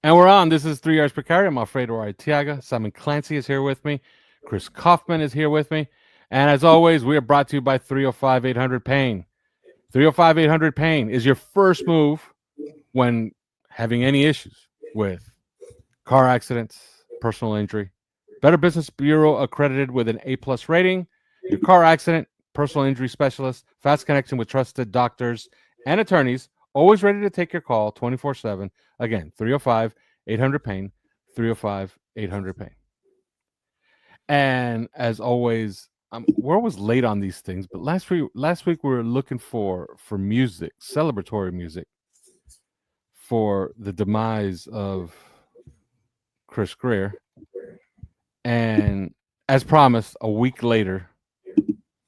And we're on. This is 3 Yards Per Carry. I'm Alfredo Artiaga. Simon Clancy is here with me. Chris Kaufman is here with me. And as always, we are brought to you by 305 800 Pain. 305 800 Pain is your first move when having any issues with car accidents, personal injury. Better Business Bureau accredited with an A+ rating. Your car accident, personal injury specialist, fast connection with trusted doctors and attorneys, always ready to take your call 24/7. Again, 305 800 Pain, 305 800 Pain. And as always, we're always late on these things, but last week we were looking for music, celebratory music for the demise of Chris Greer. And as promised, a week later,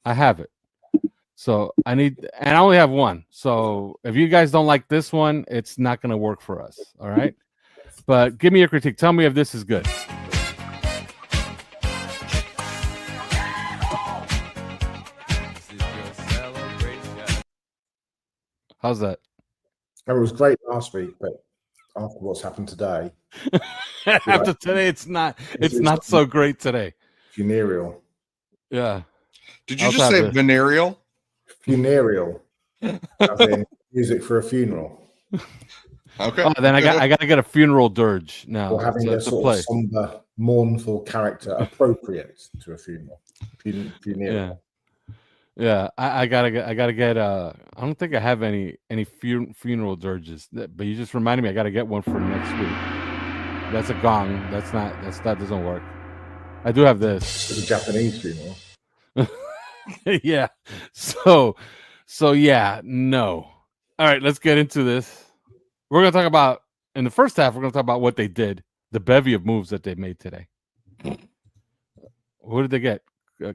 I have it. So and I only have one. So if you guys don't like this one, it's not going to work for us. All right. But give me your critique. Tell me if this is good. How's that? It was great last week, but after what's happened today, after today, it's not so great today. Funereal. Yeah. Did you just say venereal? Funereal. As in music for a funeral. Okay. Oh, then I got to get a funeral dirge now. Or having a sort of somber, mournful character appropriate to a funeral. Funereal. Yeah. I gotta get. I don't think I have any funeral dirges, but you just reminded me. I gotta get one for next week. That's a gong. That doesn't work. I do have this. It's a Japanese funeral. Yeah. So yeah, no. All right, let's get into this. We're going to talk about, in the first half, we're going to talk about what they did, the bevy of moves that they made today. Who did they get?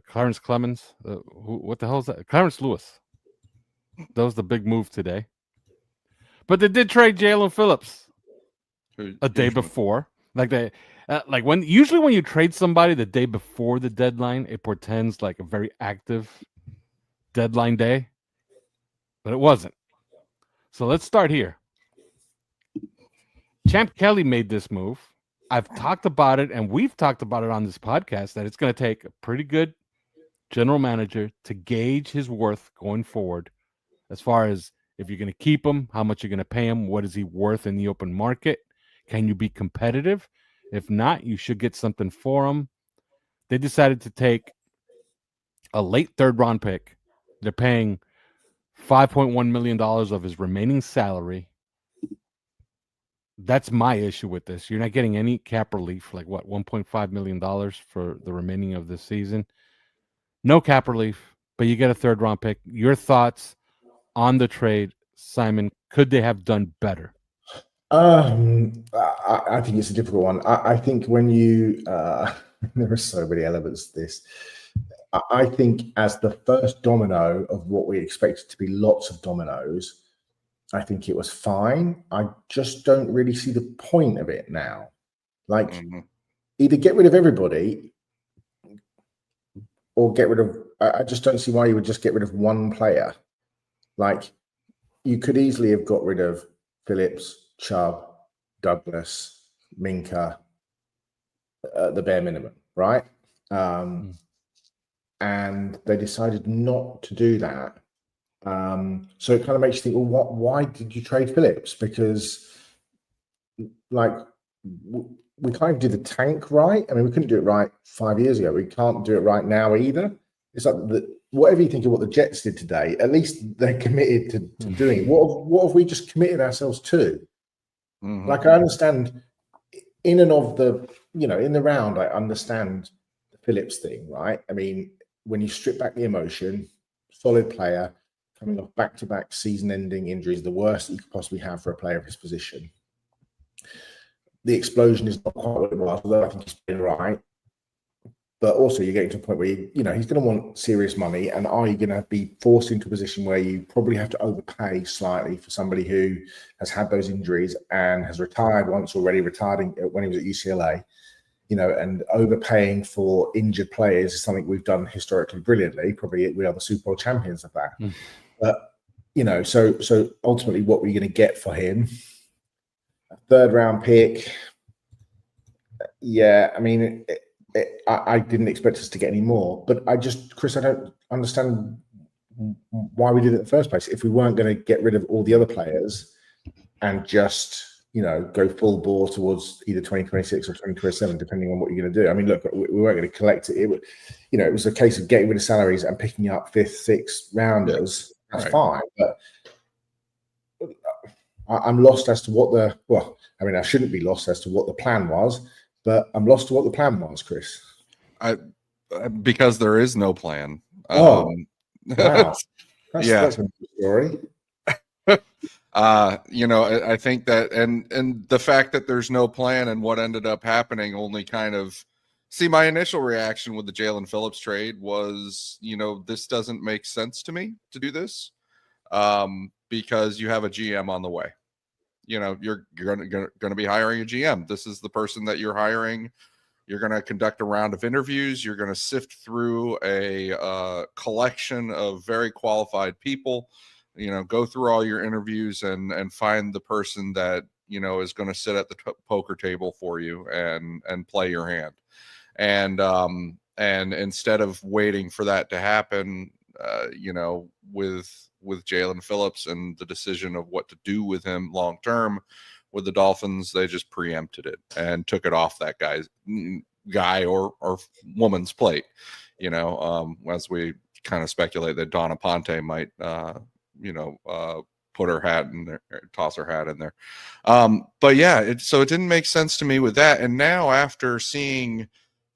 Clarence Clemens? What the hell is that? Clarence Lewis. That was the big move today. But they did trade Jalen Phillips a day before. Usually when you trade somebody the day before the deadline, it portends like a very active deadline day. But it wasn't. So let's start here. Champ Kelly made this move. I've talked about it, and we've talked about it on this podcast, that it's going to take a pretty good general manager to gauge his worth going forward, as far as if you're going to keep him, how much you're going to pay him, what is he worth in the open market, can you be competitive? If not, you should get something for him. They decided to take a late third-round pick. They're paying $5.1 million of his remaining salary. That's my issue with this. You're not getting any cap relief, like what, $1.5 million for the remaining of this season. No cap relief, but you get a third-round pick. Your thoughts on the trade, Simon? Could they have done better? I think it's a difficult one. I think when you there are so many elements to this. I think as the first domino of what we expected to be lots of dominoes, I think it was fine. I just don't really see the point of it now. Like, either get rid of everybody or get rid of. I just don't see why you would just get rid of one player. Like, you could easily have got rid of Phillips, Chubb, Douglas, Minka, the bare minimum, right? And they decided not to do that. So it kind of makes you think, well, why did you trade Phillips? Because, like, we kind of did the tank right. I mean, we couldn't do it right 5 years ago. We can't do it right now either. It's like whatever you think of what the Jets did today, at least they're committed to doing it. What have we just committed ourselves to? Like, I understand in and of the, in the round, I understand the Phillips thing, right? I mean, when you strip back the emotion, solid player, coming off back-to-back season-ending injuries, the worst you could possibly have for a player of his position. The explosion is not quite what it was, although I think he's been right. But also, you're getting to a point where he's going to want serious money, and are you going to be forced into a position where you probably have to overpay slightly for somebody who has had those injuries and has retired once already, retired when he was at UCLA, and overpaying for injured players is something we've done historically brilliantly. Probably we are the Super Bowl champions of that. But, so ultimately what we're going to get for him, third round pick. Yeah, I mean, I didn't expect us to get any more, but Chris, I don't understand why we did it in the first place. If we weren't going to get rid of all the other players and just, go full bore towards either 2026 or 2027, depending on what you're going to do. I mean, look, we weren't going to collect it. It was a case of getting rid of salaries and picking up fifth, sixth rounders. Yeah, that's fine, but I'm lost as to what I shouldn't be lost as to what the plan was, but I'm lost to what the plan was, Chris. Because there is no plan. Wow. That's a good story. I think that and the fact that there's no plan and what ended up happening only kind of my initial reaction with the Jalen Phillips trade was, this doesn't make sense to me to do this. Because you have a GM on the way. You're going to be hiring a GM. This is the person that you're hiring. You're going to conduct a round of interviews. You're going to sift through a collection of very qualified people. Go through all your interviews and find the person that is going to sit at the poker table for you and play your hand. And instead of waiting for that to happen, with Jalen Phillips and the decision of what to do with him long term with the Dolphins, they just preempted it and took it off that guy or woman's plate. As we kind of speculate that Donna Ponte might put her hat in there, toss her hat in there. But yeah, so it didn't make sense to me with that. And now after seeing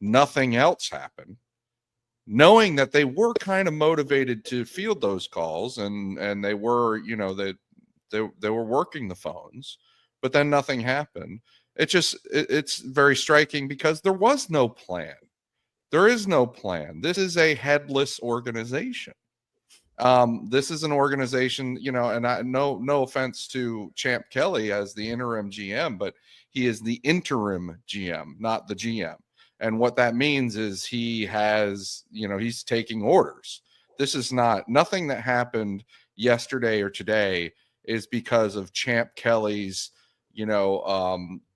nothing else happen, knowing that they were kind of motivated to field those calls and they were, they were working the phones, but then nothing happened. It's very striking because there was no plan. There is no plan. This is a headless organization. This is an organization, and no offense to Champ Kelly as the interim GM, but he is the interim GM, not the GM. And what that means is he has, he's taking orders. This is nothing that happened yesterday or today is because of Champ Kelly's,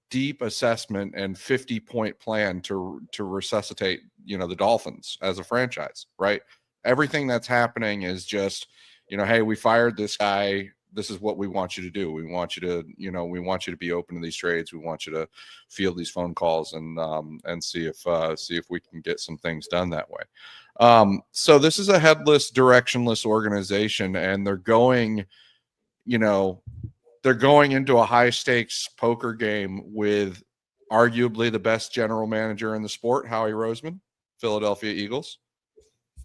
deep assessment and 50-point plan to resuscitate, the Dolphins as a franchise, right? Everything that's happening is just, hey, we fired this guy. This is what we want you to do. We want you to be open to these trades. We want you to field these phone calls and see if we can get some things done that way. So this is a headless, directionless organization, and they're going into a high stakes poker game with arguably the best general manager in the sport, Howie Roseman, Philadelphia Eagles.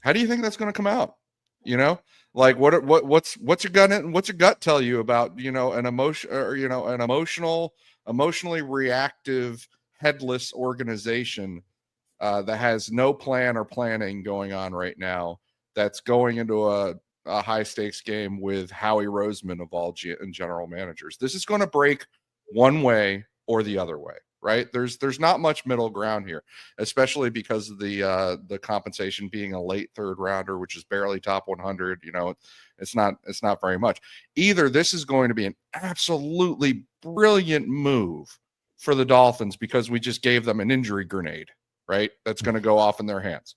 How do you think that's going to come out? Like what's your gut tell you about, an emotion or, an emotionally reactive, headless organization that has no plan or planning going on right now, that's going into a high stakes game with Howie Roseman of all general managers. This is going to break one way or the other way. Right. There's not much middle ground here, especially because of the compensation being a late third rounder, which is barely top 100. It's not very much. Either this is going to be an absolutely brilliant move for the Dolphins because we just gave them an injury grenade, right? That's going to go off in their hands.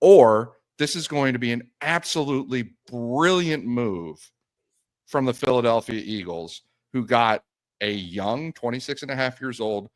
Or this is going to be an absolutely brilliant move from the Philadelphia Eagles, who got a young 26 and a half years old,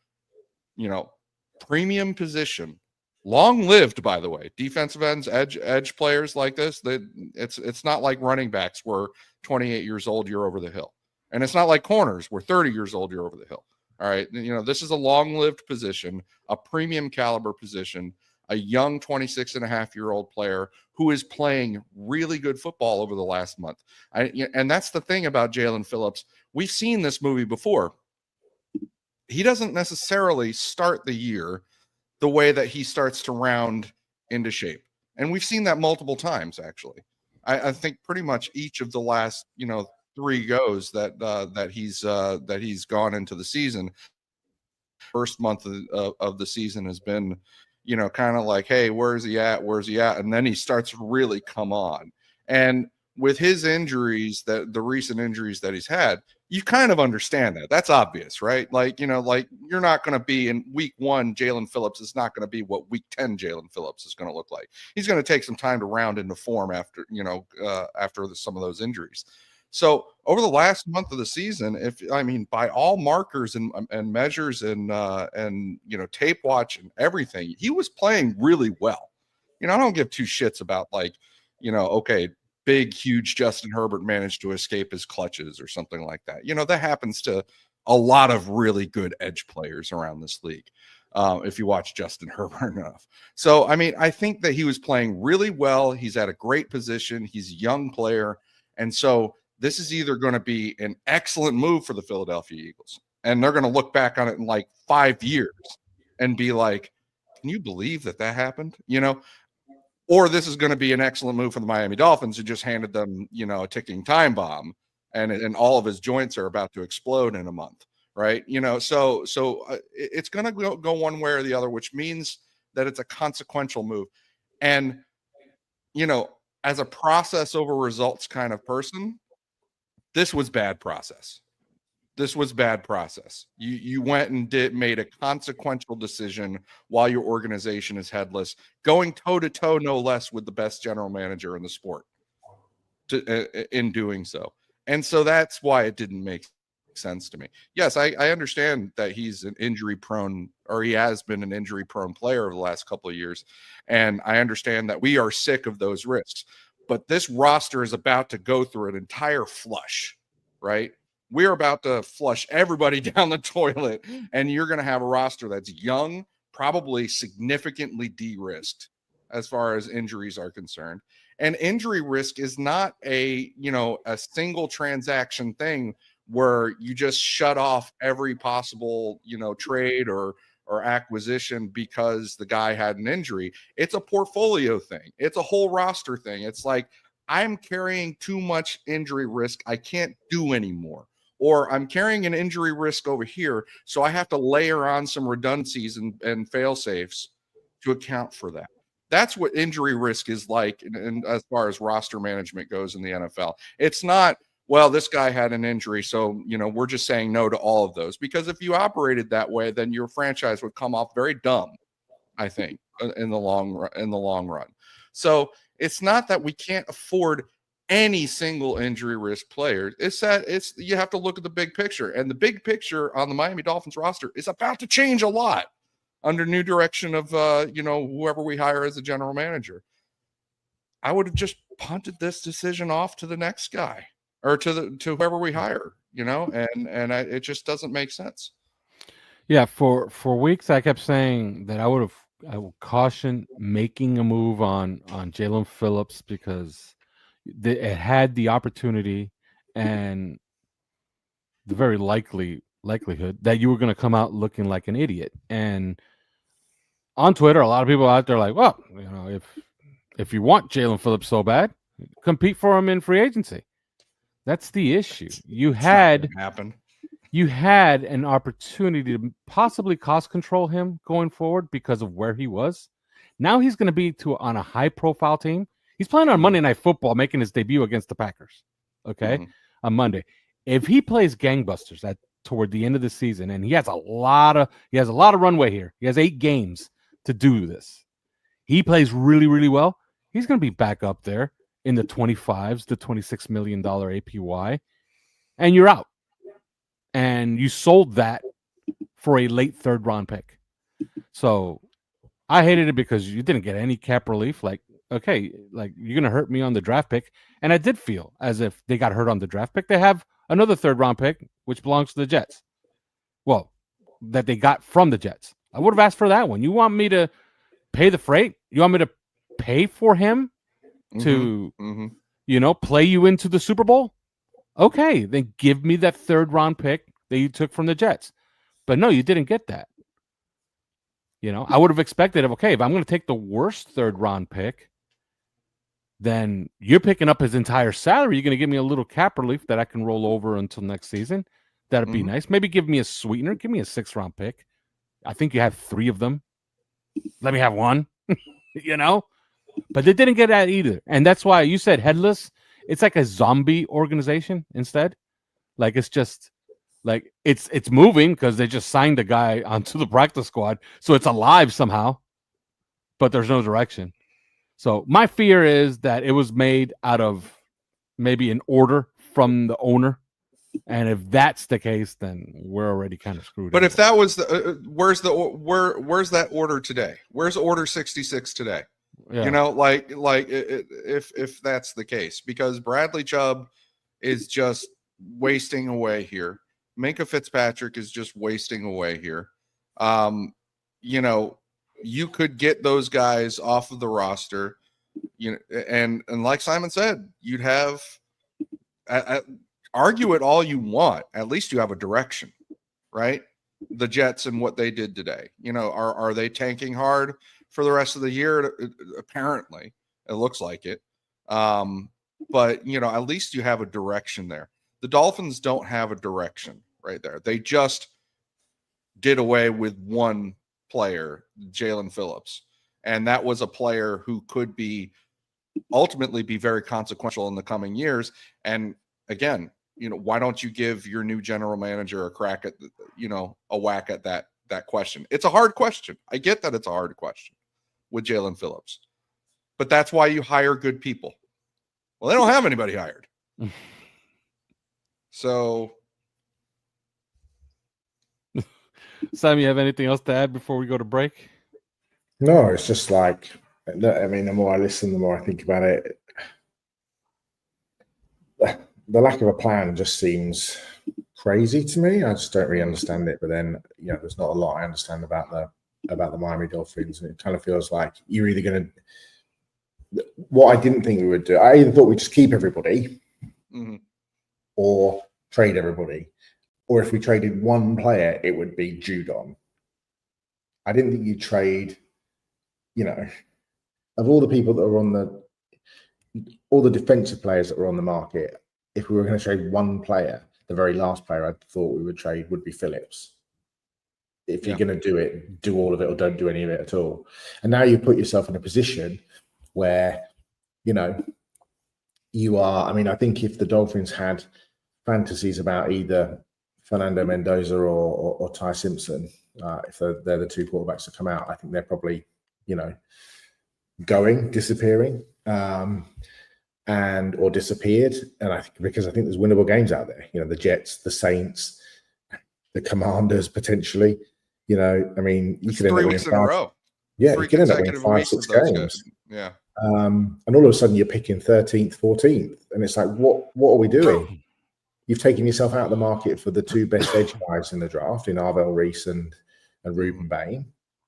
premium position, long-lived, by the way. Defensive ends, edge players like this, it's not like running backs were 28 years old, you're over the hill. And it's not like corners were 30 years old, you're over the hill. All right. This is a long-lived position, a premium caliber position, a young 26 and a half year old player who is playing really good football over the last month. And that's the thing about Jalen Phillips. We've seen this movie before. He doesn't necessarily start the year the way that he starts to round into shape. And we've seen that multiple times, actually. I think pretty much each of the last, 3 goes that he's gone into the season. First month of the season has been, kind of like, hey, where's he at? And then he starts to really come on. And with his injuries, the recent injuries that he's had, you kind of understand that. That's obvious, right? Like, like you're not going to be in week 1. Jalen Phillips is not going to be what week 10 Jalen Phillips is going to look like. He's going to take some time to round into form after, after some of those injuries. So over the last month of the season, by all markers and measures and tape watch and everything, he was playing really well. I don't give two shits about okay, big, huge Justin Herbert managed to escape his clutches or something like that. That happens to a lot of really good edge players around this league. If you watch Justin Herbert enough. So, I think that he was playing really well. He's at a great position. He's a young player. And so this is either going to be an excellent move for the Philadelphia Eagles, and they're going to look back on it in like 5 years and be like, can you believe that happened? Or this is going to be an excellent move for the Miami Dolphins, who just handed them, a ticking time bomb, and all of his joints are about to explode in a month, right? So it's going to go one way or the other, which means that it's a consequential move. And, as a process over results kind of person, this was bad process. This was bad process. You went and made a consequential decision while your organization is headless, going toe to toe, no less, with the best general manager in the sport in doing so. And so that's why it didn't make sense to me. Yes, I understand that he's an injury prone, or he has been an injury prone player over the last couple of years. And I understand that we are sick of those risks, but this roster is about to go through an entire flush, right? We're about to flush everybody down the toilet, and you're going to have a roster that's young, probably significantly de-risked as far as injuries are concerned. And injury risk is not a single transaction thing where you just shut off every possible, trade or acquisition because the guy had an injury. It's a portfolio thing. It's a whole roster thing. It's like, I'm carrying too much injury risk. I can't do anymore. Or I'm carrying an injury risk over here, so I have to layer on some redundancies and fail safes to account for that. That's what injury risk is like, and as far as roster management goes in the NFL. It's not, well, this guy had an injury, so we're just saying no to all of those. Because if you operated that way, then your franchise would come off very dumb, I think, in the long run. So it's not that we can't afford any single injury risk player. It's that you have to look at the big picture, and the big picture on the Miami Dolphins roster is about to change a lot under new direction of whoever we hire as a general manager. I would have just punted this decision off to the next guy, or to whoever we hire, it just doesn't make sense. Yeah, for weeks I kept saying that I would caution making a move on Jalen Phillips, because it had the opportunity and the very likelihood that you were going to come out looking like an idiot. And on Twitter, a lot of people out there are like, well, if you want Jalen Phillips so bad, compete for him in free agency. That's the issue. You had an opportunity to possibly cost control him going forward because of where he was. Now he's going to be on a high profile team. He's playing on Monday Night Football, making his debut against the Packers. Okay, on Monday. If he plays gangbusters toward the end of the season, and he has a lot of runway here. He has 8 games to do this. He plays really, really well. He's going to be back up there in the 25s to $26 million APY, and you're out. And you sold that for a late 3rd round pick. So I hated it because you didn't get any cap relief. Like, okay, like, you're going to hurt me on the draft pick. And I did feel as if they got hurt on the draft pick. They have another 3rd round pick, which belongs to the Jets. Well, that they got from the Jets. I would have asked for that one. You want me to pay the freight? You want me to pay for him to, play you into the Super Bowl? Okay, then give me that 3rd round pick that you took from the Jets. But no, you didn't get that. I would have expected, if I'm going to take the worst 3rd round pick, then you're picking up his entire salary. You're going to give me a little cap relief that I can roll over until next season. That'd be nice. Maybe give me a sweetener. Give me a 6th round pick. I think you have 3 of them. Let me have 1, But they didn't get that either. And that's why you said headless. It's like a zombie organization instead. Like it's just like it's moving because they just signed a guy onto the practice squad, so it's alive somehow, but there's no direction. So my fear is that it was made out of maybe an order from the owner. And if that's the case, then we're already kind of screwed. But anyway. if that was the where's that order today? Where's order 66 today? Yeah. You know, if that's the case, because Bradley Chubb is just wasting away here. Minka Fitzpatrick is just wasting away here. You know, you could get those guys off of the roster, you know, and like Simon said, you'd have argue it all you want. At least you have a direction, right? The Jets and what they did today. You know, are they tanking hard for the rest of the year? Apparently, it looks like it. But you know, at least you have a direction there. The Dolphins don't have a direction right there. They just did away with one player, Jalen Phillips, and that was a player who could ultimately be very consequential in the coming years. And again, you know, why don't you give your new general manager a crack at, a whack at that question? It's a hard question. I get that it's a hard question with Jalen Phillips, but that's why you hire good people. Well, they don't have anybody hired. So, Sam, you have anything else to add before we go to break? No, it's just like, I mean, the more I listen, the more I think about it. The lack of a plan just seems crazy to me. I just don't really understand it. But then, you know, there's not a lot I understand about the Miami Dolphins, and it kind of feels like you're either going to. What I didn't think we would do, I either thought we'd just keep everybody, or trade everybody, or if we traded one player, it would be Judon. I didn't think you'd trade. You know, of all the people that are all the defensive players that were on the market, if we were going to trade one player, the very last player I thought we would trade would be Phillips. If you're going to do it, do all of it or don't do any of it at all. And now you put yourself in a position where, you know, you are, I mean, I think if the Dolphins had fantasies about either Fernando Mendoza or Ty Simpson, if they're the two quarterbacks that come out, I think they're probably, you know, disappearing. Or disappeared, and I think because I think there's winnable games out there. You know, the Jets, the Saints, the Commanders potentially. You know, I mean, you could end up 3 winning weeks in a row. Yeah, you could end up winning 5-6 games. Yeah. And all of a sudden you're picking 13th, 14th, and it's like, what are we doing? You've taken yourself out of the market for the two best edge guys in the draft, in Arvell Reese and Ruben Bain,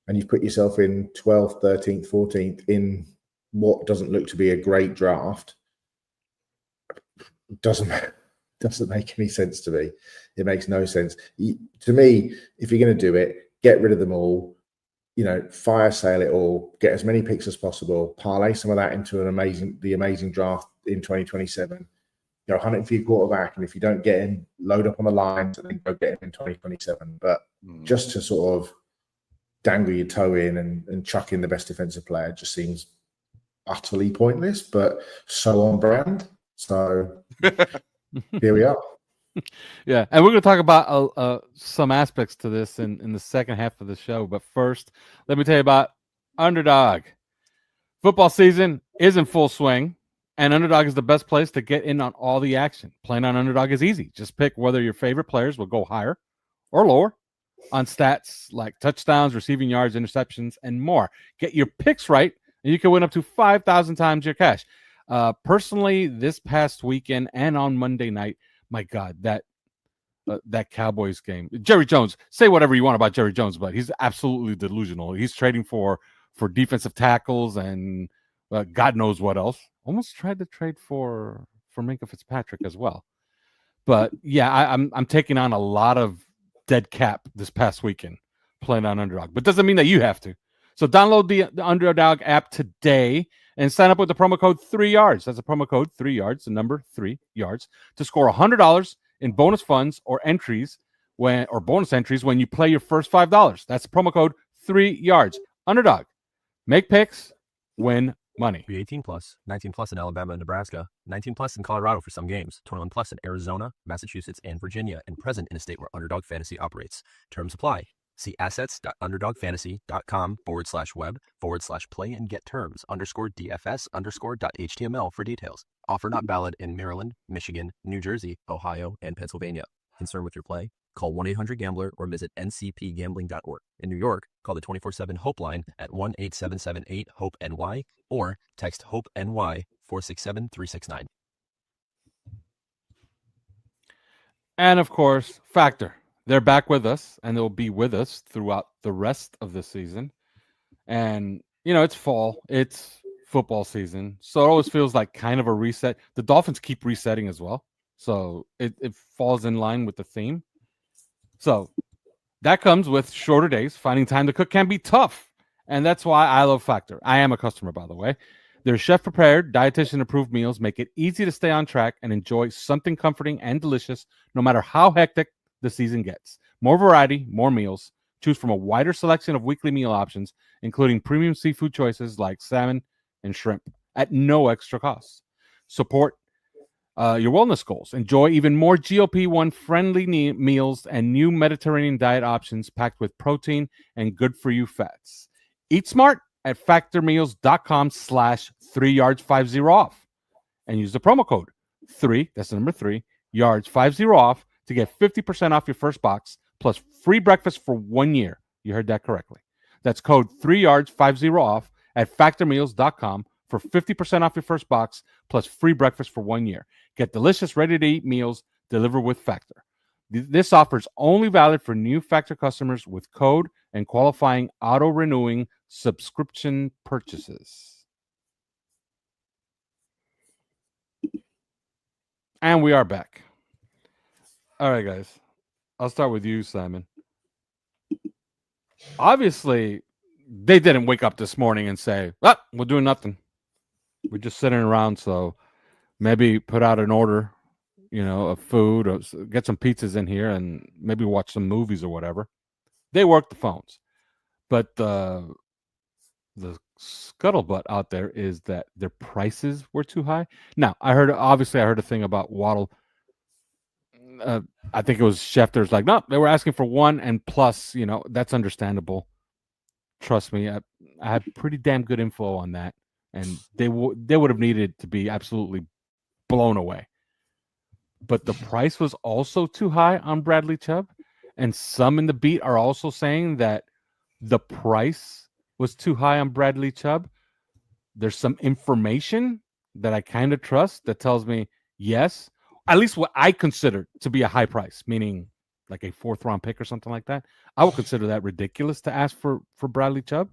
and you've put yourself in 12th, 13th, 14th in what doesn't look to be a great draft. Doesn't make any sense to me. It makes no sense to me. If you're going to do it, get rid of them all. You know, fire sale it all. Get as many picks as possible. Parlay some of that into the amazing draft in 2027. You know, hunt for your quarterback, and if you don't get him, load up on the lines and then go get him in 2027. But just to sort of dangle your toe in and chuck in the best defensive player just seems utterly pointless, but so on brand. So here we are. Yeah, and we're going to talk about some aspects to this in the second half of the show. But first, let me tell you about Underdog. Football season is in full swing, and Underdog is the best place to get in on all the action. Playing on Underdog is easy. Just pick whether your favorite players will go higher or lower on stats like touchdowns, receiving yards, interceptions, and more. Get your picks right, and you can win up to 5,000 times your cash. Personally, this past weekend and on Monday night, my God, that Cowboys game. Jerry Jones, say whatever you want about Jerry Jones, but he's absolutely delusional. He's trading for defensive tackles and God knows what else. Almost tried to trade for Minka Fitzpatrick as well. But yeah, I'm taking on a lot of dead cap this past weekend playing on Underdog, but doesn't mean that you have to. So download the Underdog app today and sign up with the promo code 3yards. That's a promo code 3yards, the number 3 yards, to score $100 in bonus funds or bonus entries when you play your first $5. That's the promo code 3yards. Underdog. Make picks, win money. Be 18 plus, 19 plus in Alabama and Nebraska, 19 plus in Colorado for some games, 21 plus in Arizona, Massachusetts, and Virginia, and present in a state where Underdog Fantasy operates. Terms apply. See assets.underdogfantasy.com/web/play and get terms _DFS_.html for details. Offer not valid in Maryland, Michigan, New Jersey, Ohio, and Pennsylvania. Concerned with your play? Call 1-800-GAMBLER or visit ncpgambling.org. In New York, call the 24/7 HOPE line at 1-8778-HOPE-NY or text HOPE-NY 467-369. And of course, Factor. They're back with us, and they'll be with us throughout the rest of the season. And, it's fall. It's football season. So it always feels like kind of a reset. The Dolphins keep resetting as well. So it falls in line with the theme. So that comes with shorter days. Finding time to cook can be tough. And that's why I love Factor. I am a customer, by the way. Their chef-prepared, dietitian-approved meals make it easy to stay on track and enjoy something comforting and delicious no matter how hectic the season gets. More variety, more meals. Choose from a wider selection of weekly meal options, including premium seafood choices like salmon and shrimp at no extra cost. Support your wellness goals. Enjoy even more GLP-1 friendly meals and new Mediterranean diet options packed with protein and good for you fats. Eat smart at factormeals.com/3yards50off and use the promo code 3, that's the number 3, yards50off to get 50% off your first box plus free breakfast for 1 year. You heard that correctly. That's code 3yards50off at factormeals.com for 50% off your first box plus free breakfast for 1 year. Get delicious, ready-to-eat meals delivered with Factor. This offer is only valid for new Factor customers with code and qualifying auto-renewing subscription purchases. And we are back. All right, guys. I'll start with you, Simon. Obviously, they didn't wake up this morning and say, we're doing nothing. We're just sitting around, so maybe put out an order, of food or get some pizzas in here and maybe watch some movies or whatever. They work the phones. But the scuttlebutt out there is that their prices were too high. Now, I heard a thing about Waddle. I think it was Schefter's like, no, they were asking for 1 and plus, that's understandable. Trust me, I have pretty damn good info on that. And they would have needed to be absolutely blown away. But the price was also too high on Bradley Chubb. And some in the beat are also saying that the price was too high on Bradley Chubb. There's some information that I kind of trust that tells me, yes, at least what I consider to be a high price, meaning like a 4th-round pick or something like that. I would consider that ridiculous to ask for Bradley Chubb.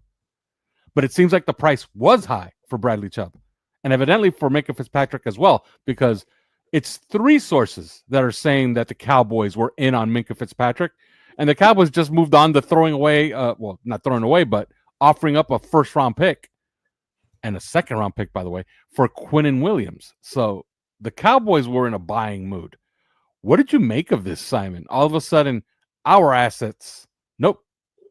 But it seems like the price was high for Bradley Chubb. And evidently for Minkah Fitzpatrick as well, because it's 3 sources that are saying that the Cowboys were in on Minkah Fitzpatrick. And the Cowboys just moved on to throwing away, not throwing away, but offering up a 1st-round pick and a 2nd-round pick, by the way, for Quinnen Williams. So the Cowboys were in a buying mood. What did you make of this, Simon? All of a sudden, our assets, nope,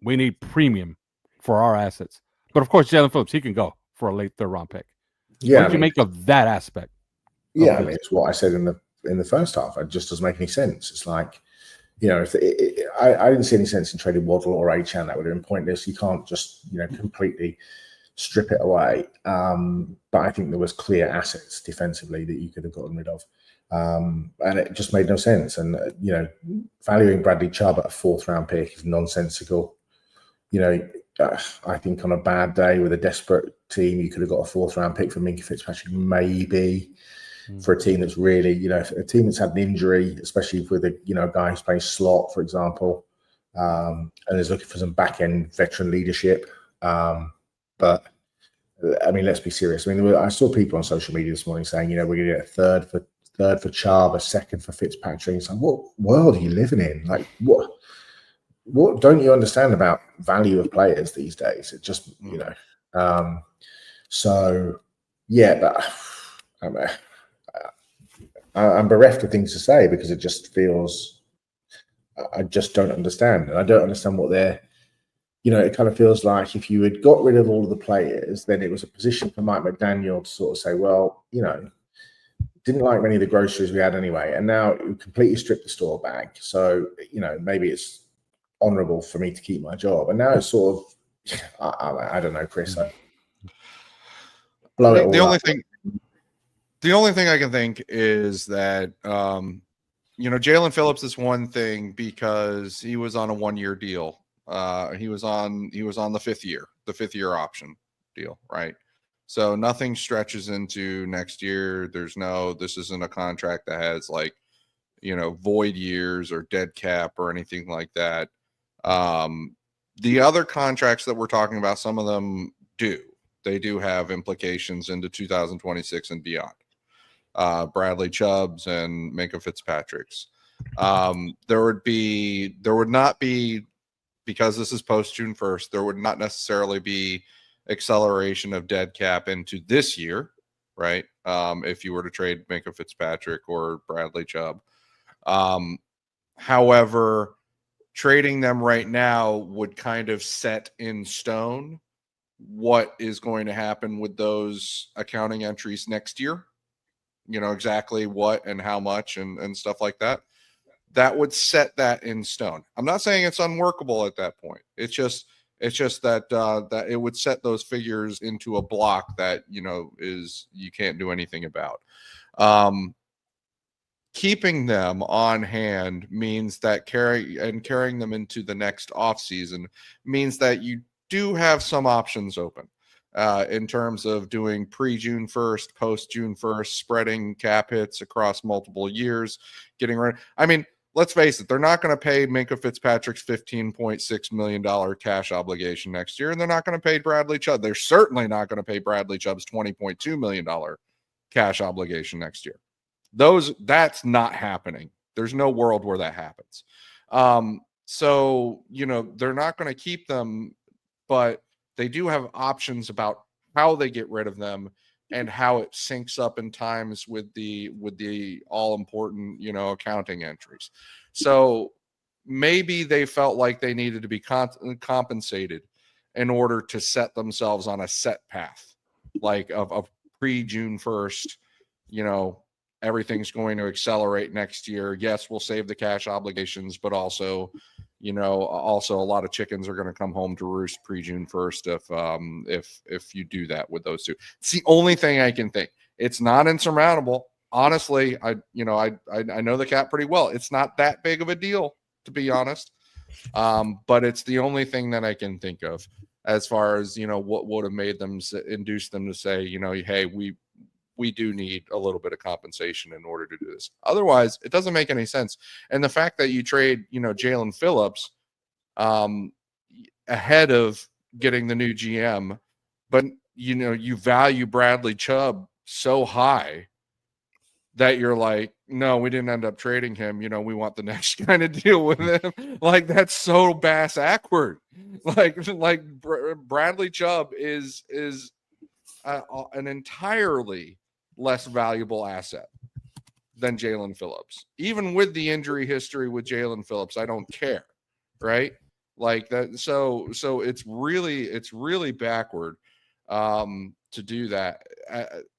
we need premium for our assets. But of course, Jalen Phillips, he can go for a late 3rd-round pick. Yeah, what did you make of that aspect? Yeah, I mean, it's what I said in the first half. It just doesn't make any sense. It's like, if I didn't see any sense in trading Waddle or Achane, that would have been pointless. You can't just completely strip it away. But I think there was clear assets defensively that you could have gotten rid of. And it just made no sense. And, valuing Bradley Chubb at a 4th-round pick is nonsensical. I think on a bad day with a desperate team, you could have got a 4th-round pick for Minkah Fitzpatrick, maybe. For a team that's really, a team that's had an injury, especially with a guy who's playing slot, for example, and is looking for some back-end veteran leadership. But I mean, let's be serious. I mean, I saw people on social media this morning saying, we're going to get a third for Chubb, a 2nd for Fitzpatrick. It's like, what world are you living in? Like, what don't you understand about value of players these days? It just, so yeah, but I'm bereft of things to say because it just feels, I just don't understand. And I don't understand what it kind of feels like if you had got rid of all of the players, then it was a position for Mike McDaniel to sort of say, well, didn't like many of the groceries we had anyway, and now it completely stripped the store back. So, maybe it's honourable for me to keep my job. And now it's sort of, I don't know, Chris. Blow it all the only up. thing I can think is that Jalen Phillips is one thing because he was on a 1-year deal. He was on the fifth year option deal, right? So nothing stretches into next year. This isn't a contract that has void years or dead cap or anything like that. The other contracts that we're talking about, some of them they do have implications into 2026 and beyond. Bradley Chubb's and Minkah Fitzpatrick's. There would not be, because this is post June 1st, there would not necessarily be acceleration of dead cap into this year, right? If you were to trade Minkah Fitzpatrick or Bradley Chubb. However, trading them right now would kind of set in stone what is going to happen with those accounting entries next year. Exactly what and how much and stuff like that. That would set that in stone. I'm not saying it's unworkable at that point. It's just that that it would set those figures into a block that you can't do anything about. Keeping them on hand means that carrying them into the next offseason means that you do have some options open in terms of doing pre-June 1st, post-June 1st, spreading cap hits across multiple years, getting rid. I mean, let's face it, they're not going to pay Minkah Fitzpatrick's $15.6 million cash obligation next year, and they're not going to pay Bradley Chubb. They're certainly not going to pay Bradley Chubb's $20.2 million cash obligation next year. That's not happening. There's no world where that happens. So, they're not going to keep them, but they do have options about how they get rid of them and how it syncs up in times with the all important, accounting entries. So maybe they felt like they needed to be compensated in order to set themselves on a set path, like of pre-June 1st, everything's going to accelerate next year. Yes, we'll save the cash obligations, but also, also a lot of chickens are going to come home to roost pre-June 1st if you do that with those two. It's the only thing I can think. It's not insurmountable. Honestly, I know the cap pretty well. It's not that big of a deal, to be honest. But it's the only thing that I can think of as far as, what would have made them induce them to say, hey, we do need a little bit of compensation in order to do this. Otherwise, it doesn't make any sense. And the fact that you trade, Jalen Phillips ahead of getting the new GM, but, you value Bradley Chubb so high that you're like, no, we didn't end up trading him. We want the next kind of deal with him. Like, that's so bass-ackward. Like Bradley Chubb is an entirely less valuable asset than Jalen Phillips. Even with the injury history with Jalen Phillips, I don't care, right? Like that. So it's really backward to do that.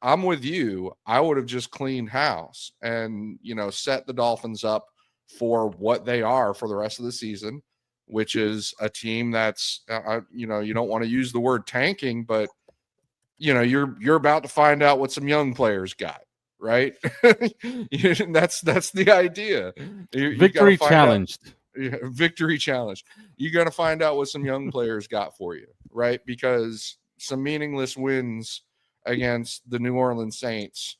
I'm with you. I would have just cleaned house and set the Dolphins up for what they are for the rest of the season, which is a team that's you don't want to use the word tanking, but you're about to find out what some young players got, right? That's the idea. Victory challenged. Victory challenge. You got to find out what some young players got for you, right? Because some meaningless wins against the New Orleans Saints,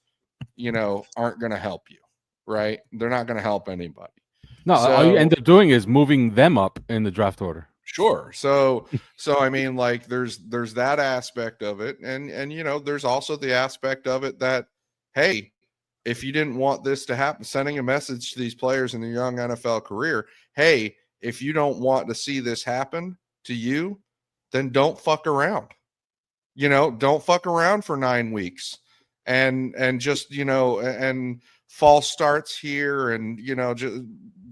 aren't going to help you, right? They're not going to help anybody. No, all you end up doing is moving them up in the draft order. Sure. So I mean, like there's that aspect of it. And there's also the aspect of it that, hey, if you didn't want this to happen, sending a message to these players in their young NFL career, hey, if you don't want to see this happen to you, then don't fuck around. Don't fuck around for 9 weeks and just, and false starts here and, just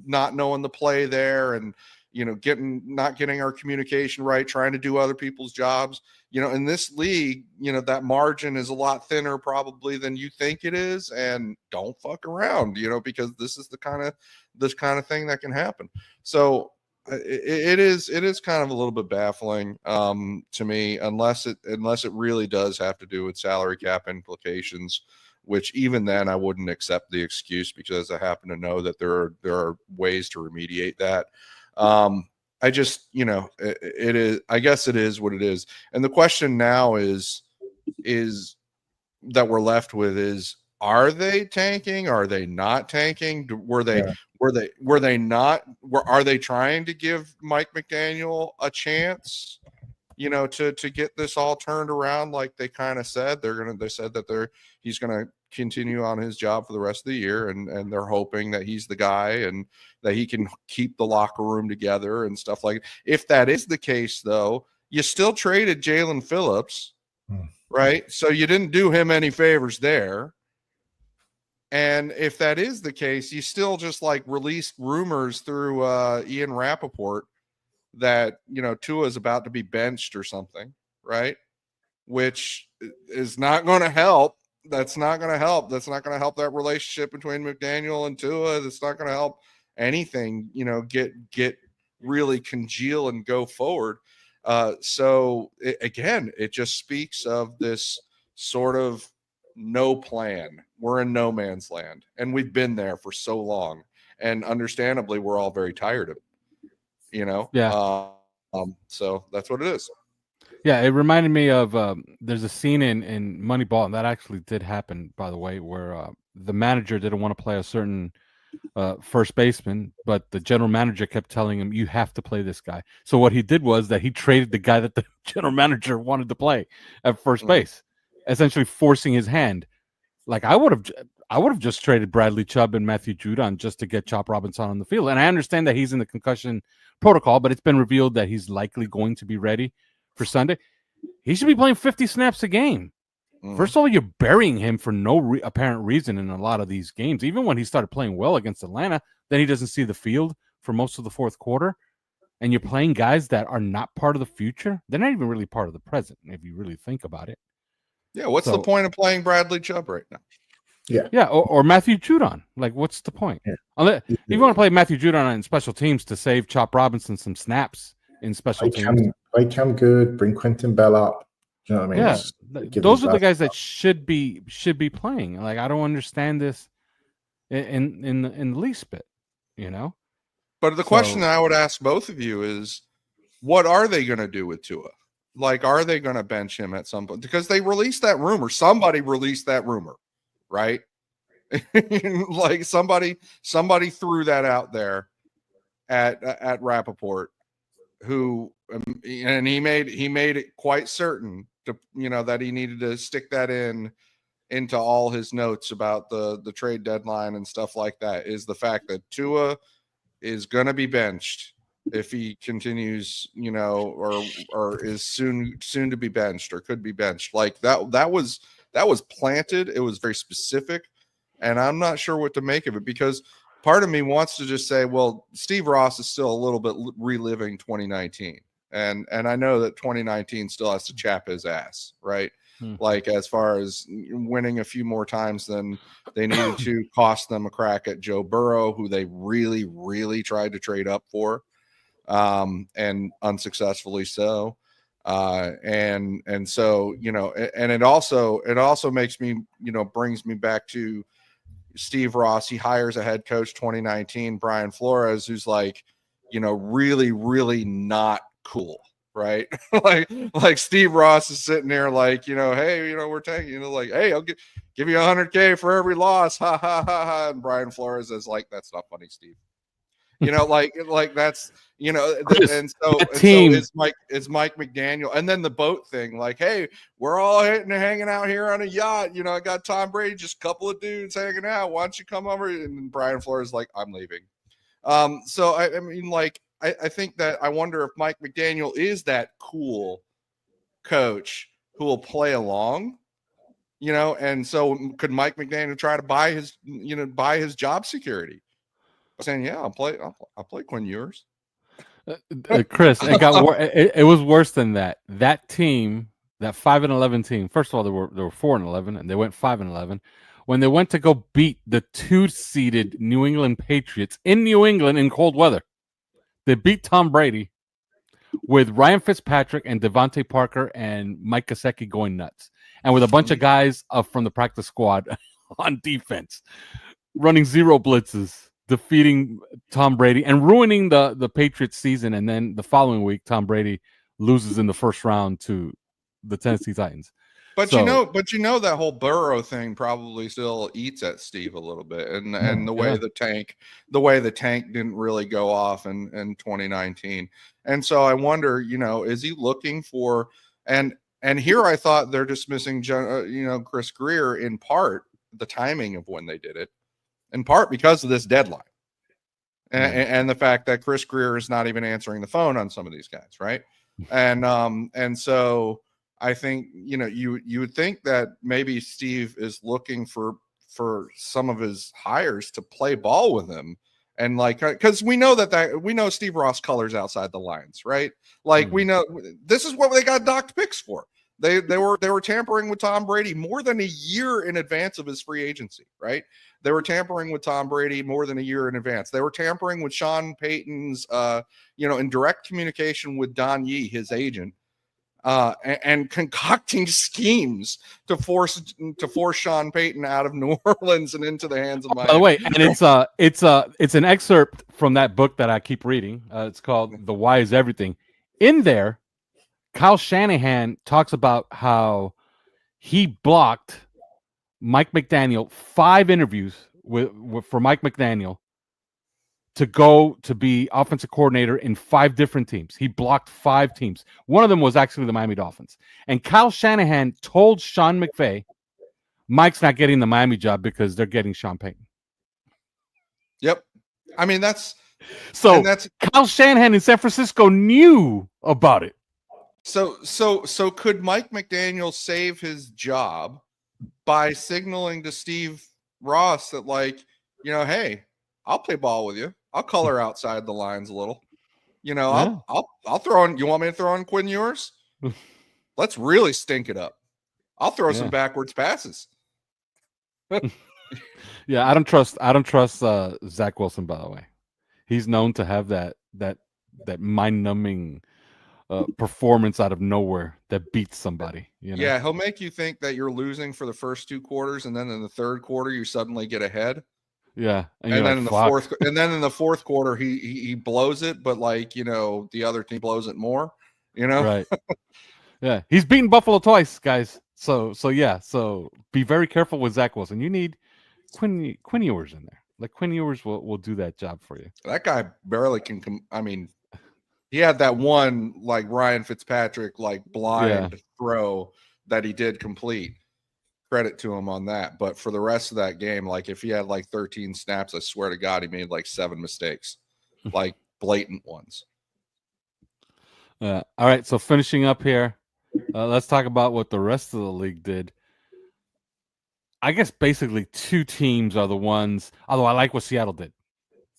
not knowing the play there and, not getting our communication right, trying to do other people's jobs. In this league, that margin is a lot thinner probably than you think it is, and don't fuck around, because this is the kind of thing that can happen. So it is kind of a little bit baffling to me, unless it really does have to do with salary cap implications, which even then I wouldn't accept the excuse, because I happen to know that there are ways to remediate that. I just, it is, I guess it is what it is. And the question now is that we're left with is, are they tanking? Are they not tanking? Are they trying to give Mike McDaniel a chance, to get this all turned around? Like they kind of said, they said that he's going to continue on his job for the rest of the year. And they're hoping that he's the guy and that he can keep the locker room together and stuff like that. If that is the case, though, you still traded Jalen Phillips, right? So you didn't do him any favors there. And if that is the case, you still just like released rumors through Ian Rappaport that, Tua is about to be benched or something, right? Which is not going to help. That's not going to help. That's not going to help that relationship between McDaniel and Tua. That's not going to help anything, get really congeal and go forward. So it just speaks of this sort of no plan. We're in no man's land, and we've been there for so long, and understandably we're all very tired of it, so that's what it is. Yeah, it reminded me of there's a scene in Moneyball, and that actually did happen, by the way, where the manager didn't want to play a certain first baseman, but the general manager kept telling him, you have to play this guy. So what he did was that he traded the guy that the general manager wanted to play at first base, essentially forcing his hand. Like I would have just traded Bradley Chubb and Matthew Judon just to get Chop Robinson on the field. And I understand that he's in the concussion protocol, but it's been revealed that he's likely going to be ready for Sunday. He should be playing 50 snaps a game. First of all, you're burying him for no apparent reason in a lot of these games. Even when he started playing well against Atlanta, then he doesn't see the field for most of the fourth quarter. And you're playing guys that are not part of the future. They're not even really part of the present, if you really think about it. Yeah, what's the point of playing Bradley Chubb right now? Yeah, or Matthew Judon. Like, what's the point? Yeah. Unless, if you want to play Matthew Judon in special teams to save Chop Robinson some snaps in special teams. Play Cam Good, bring Quentin Bell up. You know what I mean? Yeah, those are the guys that should be playing. Like, I don't understand this in the least bit, But the question I would ask both of you is, what are they going to do with Tua? Like, are they going to bench him at some point? Because they released that rumor. Somebody released that rumor, right? Like somebody threw that out there at Rappaport, who and he made it quite certain to that he needed to stick that into all his notes about the trade deadline and stuff like that, is the fact that Tua is going to be benched if he continues, or is soon to be benched or could be benched. Like that was planted. It was very specific, and I'm not sure what to make of it, because part of me wants to just say, well, Steve Ross is still a little bit reliving 2019. And I know that 2019 still has to chap his ass, right? Like, as far as winning a few more times than they needed to, cost them a crack at Joe Burrow, who they really, really tried to trade up for, and unsuccessfully so. And so, and it also makes me, brings me back to Steve Ross. He hires a head coach 2019, Brian Flores, who's like, really, really not cool, right? like Steve Ross is sitting there like, hey, we're taking, like, hey, I'll give you $100K for every loss, ha ha ha ha. And Brian Flores is like, that's not funny, Steve. Like that's, and so is Mike McDaniel. And then the boat thing, like, hey, we're all hanging out here on a yacht. I got Tom Brady, just a couple of dudes hanging out. Why don't you come over? And Brian Flores is like, I'm leaving. So I mean, like, I think that I wonder if Mike McDaniel is that cool coach who will play along, and so could Mike McDaniel try to buy his job security? Saying, yeah, I'll play Quinn Ewers. Chris, it was worse than that. That team, that 5-11 team. First of all, they were 4-11, and they went 5-11. When they went to go beat the 2-seeded New England Patriots in New England in cold weather, they beat Tom Brady with Ryan Fitzpatrick and Devontae Parker and Mike Gesicki going nuts, and with a bunch of guys from the practice squad on defense, running zero blitzes, defeating Tom Brady and ruining the Patriots season. And then the following week, Tom Brady loses in the first round to the Tennessee Titans. But you know that whole Burrow thing probably still eats at Steve a little bit, and the way the tank didn't really go off in 2019, and so I wonder, is he looking for and here I thought they're dismissing Chris Greer in part the timing of when they did it, in part because of this deadline, and the fact that Chris Greer is not even answering the phone on some of these guys, right, and so. I think, you would think that maybe Steve is looking for some of his hires to play ball with him. And because we know we know Steve Ross colors outside the lines, right? We know this is what they got docked picks for. They were tampering with Tom Brady more than a year in advance of his free agency, right? They were tampering with Tom Brady more than a year in advance. They were tampering with Sean Payton's, in direct communication with Don Yee, his agent. And concocting schemes to force Sean Payton out of New Orleans and into the hands of Miami. By the way, and it's an excerpt from that book that I keep reading. It's called "The Why Is Everything." In there, Kyle Shanahan talks about how he blocked Mike McDaniel 5 interviews for Mike McDaniel to go to be offensive coordinator in 5 different teams. He blocked 5 teams. One of them was actually the Miami Dolphins. And Kyle Shanahan told Sean McVay, Mike's not getting the Miami job because they're getting Sean Payton. Yep. I mean, that's Kyle Shanahan in San Francisco knew about it. So could Mike McDaniel save his job by signaling to Steve Ross that hey, I'll play ball with you. I'll color outside the lines a little. I'll throw on. You want me to throw on Quinn Ewers? Let's really stink it up. I'll throw some backwards passes. Yeah, I don't trust Zach Wilson. By the way, he's known to have that mind-numbing performance out of nowhere that beats somebody. Yeah, he'll make you think that you're losing for the first 2 quarters, and then in the third quarter you suddenly get ahead. Yeah, and then in the fourth quarter he blows it, but the other team blows it more. Right? Yeah, he's beaten Buffalo twice, guys. So be very careful with Zach Wilson. You need Quinn Ewers in there. Quinn Ewers will do that job for you. That guy barely can come. I mean, he had that one Ryan Fitzpatrick blind throw that he did complete. Credit to him on that, but for the rest of that game, if he had 13 snaps, I swear to God, he made 7 mistakes, blatant ones. All right, so finishing up here, let's talk about what the rest of the league did. I guess basically 2 teams are the ones. Although I like what Seattle did.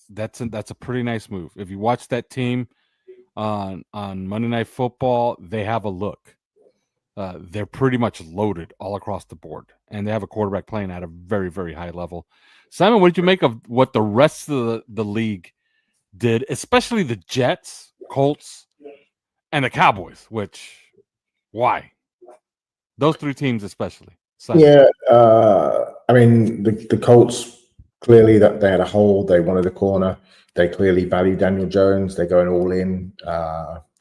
That's a pretty nice move. If you watch that team on Monday Night Football, they have a look. They're pretty much loaded all across the board, and they have a quarterback playing at a very, very high level. Simon, what did you make of what the rest of the league did, especially the Jets, Colts, and the Cowboys? Why? Those 3 teams especially. Simon. Yeah, I mean, the Colts, clearly that they had a hole. They wanted a corner. They clearly value Daniel Jones. They're going all in.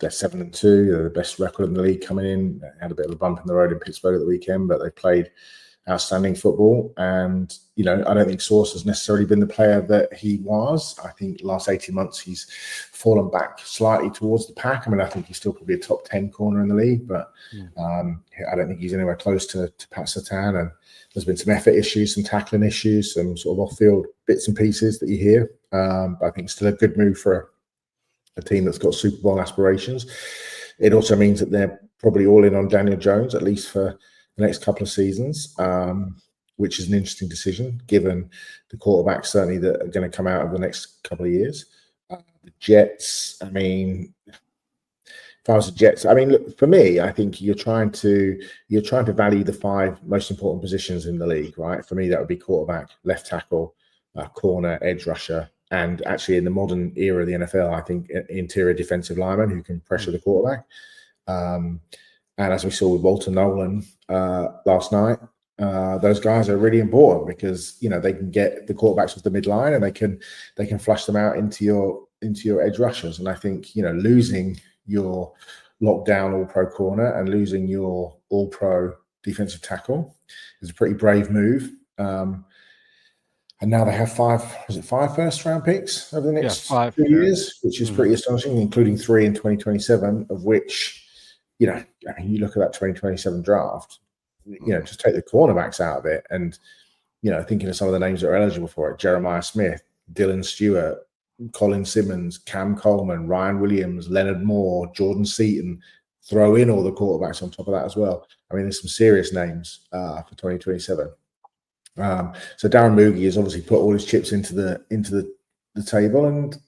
They're 7-2. They're the best record in the league coming in. They had a bit of a bump in the road in Pittsburgh at the weekend, but they played outstanding football. And, I don't think Sauce has necessarily been the player that he was. I think last 18 months he's fallen back slightly towards the pack. I mean, I think he's still probably a top 10 corner in the league, but I don't think he's anywhere close to Pat Surtain. And there's been some effort issues, some tackling issues, some sort of off-field bits and pieces that you hear. But I think it's still a good move for a team that's got Super Bowl aspirations. It also means that they're probably all in on Daniel Jones, at least for the next couple of seasons, which is an interesting decision given the quarterbacks certainly that are going to come out of the next couple of years. The Jets, I mean, if I was the Jets, I mean, look, for me, I think you're trying to value the 5 most important positions in the league, right? For me, that would be quarterback, left tackle, corner, edge rusher, and actually in the modern era of the NFL, I think interior defensive lineman who can pressure the quarterback. And as we saw with Walter Nolan last night, those guys are really important because they can get the quarterbacks off the midline and they can flush them out into your edge rushers. And I think losing your lockdown all-pro corner and losing your all-pro defensive tackle is a pretty brave move. And now they have 5 first-round picks over the next 5 2 years, which is Mhm. pretty astonishing, including 3 in 2027, of which, I mean, you look at that 2027 draft, just take the cornerbacks out of it and, thinking of some of the names that are eligible for it, Jeremiah Smith, Dylan Stewart, Colin Simmons, Cam Coleman, Ryan Williams, Leonard Moore, Jordan Seaton, throw in all the quarterbacks on top of that as well. I mean, there's some serious names for 2027. So Darren Moogie has obviously put all his chips into the table, and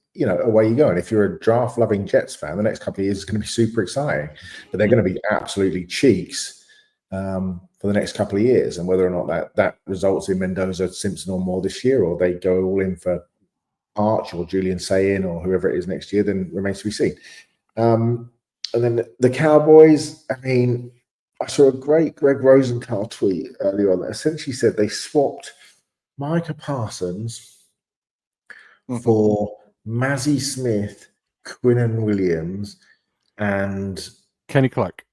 away you go. And if you're a draft loving Jets fan, the next couple of years is going to be super exciting, but they're going to be absolutely cheeks for the next couple of years. And whether or not that results in Mendoza, Simpson, or more this year, or they go all in for Arch or Julian Sayin or whoever it is next year, then remains to be seen. And then the Cowboys, I mean, I saw a great Greg Rosenthal tweet earlier on that essentially said they swapped Micah Parsons for Mazzie Smith, Quinnen Williams, and Kenny Clark.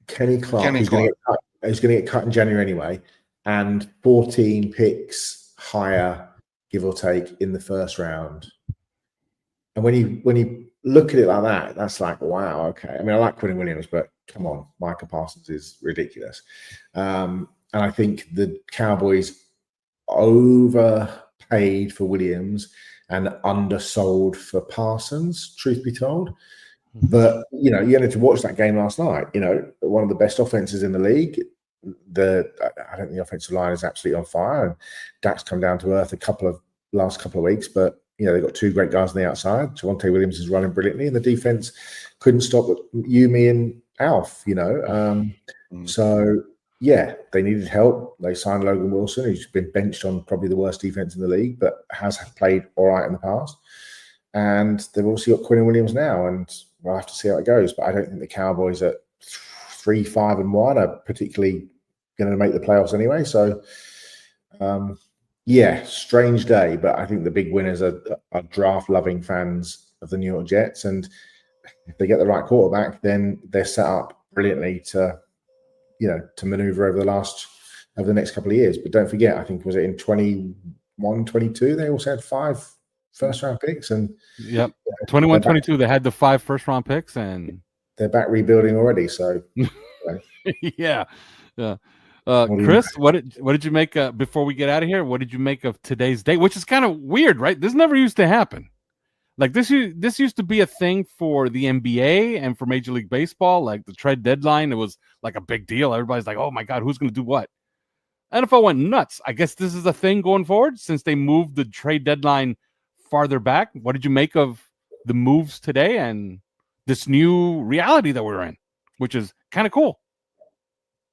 Who's going to get cut in January anyway, and 14 picks higher, give or take, in the first round. And when you look at it like that, that's like, wow, okay. I mean, I like Quinnen Williams, but come on, Micah Parsons is ridiculous. And I think the Cowboys overpaid for Williams and undersold for Parsons, truth be told. But, you had to watch that game last night. One of the best offenses in the league. I think the offensive line is absolutely on fire, and Dak's come down to earth last couple of weeks, but they've got 2 great guys on the outside. Javonte Williams is running brilliantly, and the defense couldn't stop Yumi and Alf. So yeah, they needed help. They signed Logan Wilson, who's been benched on probably the worst defense in the league, but has played all right in the past. And they've also got Quinnen Williams now, and we'll have to see how it goes. But I don't think the Cowboys at 3-5-1 are particularly going to make the playoffs anyway. So, yeah, strange day. But I think the big winners are draft-loving fans of the New York Jets. And if they get the right quarterback, then they're set up brilliantly to maneuver over the next couple of years. But don't forget, I think, was it in 21, 22, they also had 5 first-round picks. And yep, 21, 22, they had the 5 first-round picks, and they're back rebuilding already. So, yeah. Chris, what did you make before we get out of here? What did you make of today's date? Which is kind of weird, right? This never used to happen. Like this used to be a thing for the NBA and for Major League Baseball, like the trade deadline. It was like a big deal. Everybody's like, "Oh my God, who's going to do what?" NFL went nuts. I guess this is a thing going forward since they moved the trade deadline farther back. What did you make of the moves today and this new reality that we're in, which is kind of cool?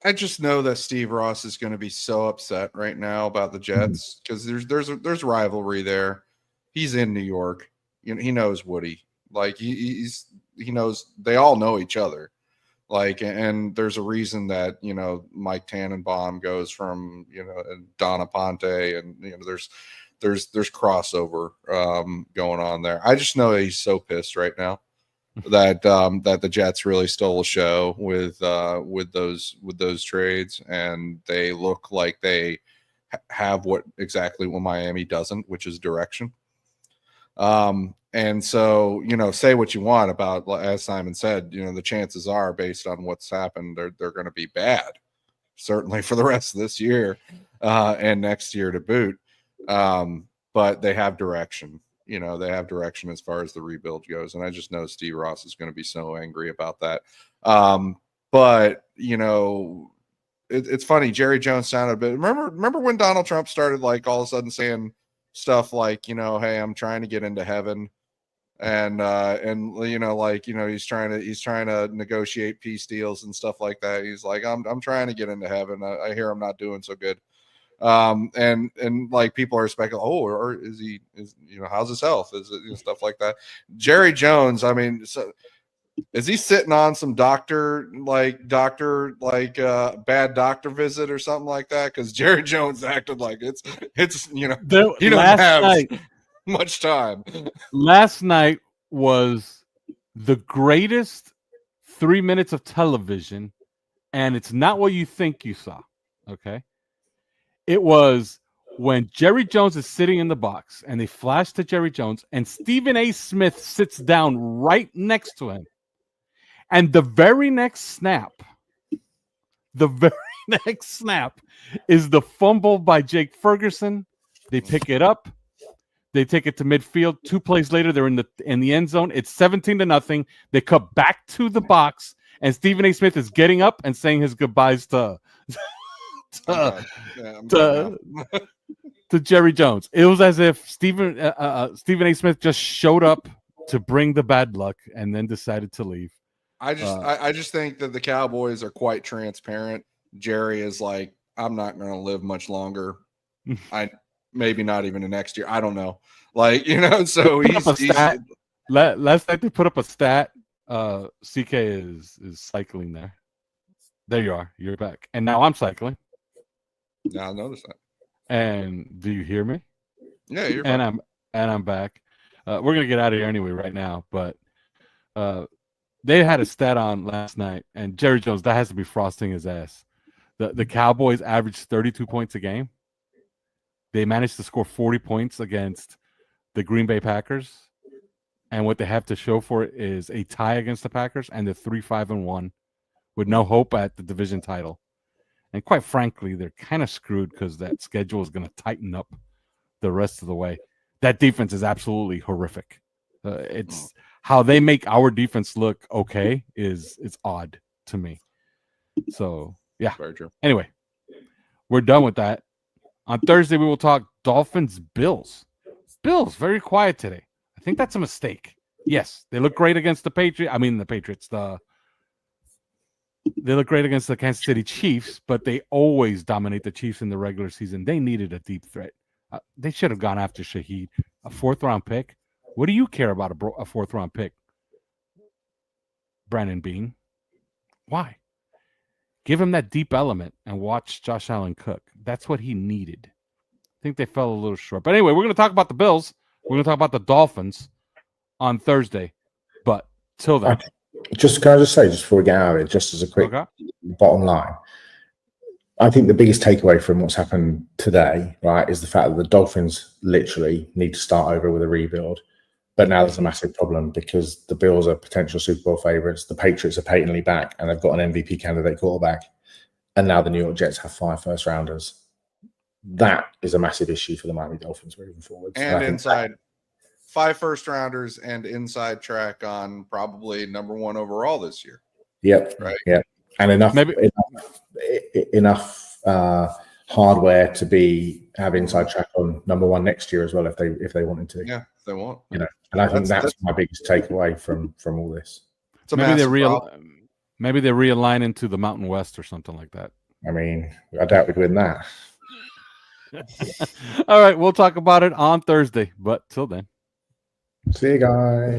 I just know that Steve Ross is going to be so upset right now about the Jets because there's rivalry there. He's in New York. He knows Woody. Like he knows they all know each other. Like, and there's a reason that Mike Tannenbaum goes from Donna Ponte, and there's crossover going on there. I just know that he's so pissed right now that the Jets really stole a show with those trades, and they look like they have what Miami doesn't, which is direction. And so, say what you want about, as Simon said, the chances are, based on what's happened, they're going to be bad, certainly for the rest of this year and next year to boot. But they have direction. They have direction as far as the rebuild goes. And I just know Steve Ross is going to be so angry about that. But, it's funny. Jerry Jones sounded a bit. Remember when Donald Trump started, like, all of a sudden saying stuff like, hey, I'm trying to get into heaven. and he's trying to negotiate peace deals and stuff like that. He's like, I'm trying to get into heaven. I hear I'm not doing so good. And like people are speculating, or is how's his health? Is it stuff like that? Jerry Jones, I mean, so is he sitting on some bad doctor visit or something like that? Because Jerry Jones acted like he doesn't have much time. Last night was the greatest 3 minutes of television, and it's not what you think you saw. Okay. It was when Jerry Jones is sitting in the box and they flash to Jerry Jones and Stephen A. Smith sits down right next to him. And the very next snap is the fumble by Jake Ferguson. They pick it up. They take it to midfield. 2 plays later, they're in the end zone. It's 17-0. They cut back to the box, and Stephen A. Smith is getting up and saying his goodbyes to Jerry Jones. It was as if Stephen A. Smith just showed up to bring the bad luck and then decided to leave. I just think that the Cowboys are quite transparent. Jerry is like, I'm not going to live much longer. Maybe not even the next year. I don't know. So he's last night they put up a stat. CK is cycling there. There you are. You're back. And now I'm cycling. Yeah, I noticed that. And do you hear me? Yeah, you're fine. I'm back. We're gonna get out of here anyway right now, but they had a stat on last night, and Jerry Jones, that has to be frosting his ass. The Cowboys averaged 32 points a game. They managed to score 40 points against the Green Bay Packers, and what they have to show for it is a tie against the Packers, and they're 3-5-1 with no hope at the division title. And quite frankly, they're kind of screwed because that schedule is going to tighten up the rest of the way. That defense is absolutely horrific. It's how they make our defense look okay it's odd to me. So, yeah. Very true. Anyway, we're done with that. On Thursday, we will talk Dolphins-Bills. Bills, very quiet today. I think that's a mistake. Yes, they look great against the Patriots. I mean, the Patriots. They look great against the Kansas City Chiefs, but they always dominate the Chiefs in the regular season. They needed a deep threat. They should have gone after Shaheed, a 4th-round pick. What do you care about a 4th-round pick, Brandon Bean? Why? Give him that deep element and watch Josh Allen cook. That's what he needed. I think they fell a little short. But anyway, we're going to talk about the Bills. We're going to talk about the Dolphins on Thursday. But till then. Can I just say, just before we get out of it, just as a quick bottom line, I think the biggest takeaway from what's happened today, right, is the fact that the Dolphins literally need to start over with a rebuild. But now there's a massive problem because the Bills are potential Super Bowl favorites. The Patriots are patently back, and they've got an MVP candidate quarterback. And now the New York Jets have 5 first-rounders. That is a massive issue for the Miami Dolphins moving forward. And inside 5 first-rounders and inside track on probably number 1 overall this year. Yep. Right. Yeah. And enough hardware to have inside track on number 1 next year as well if they wanted to. Yeah, if they want. And I think that's my biggest takeaway from all this. Maybe they realign into the Mountain West or something like that. I mean, I doubt we'd win that. All right, we'll talk about it on Thursday. But till then. See you guys.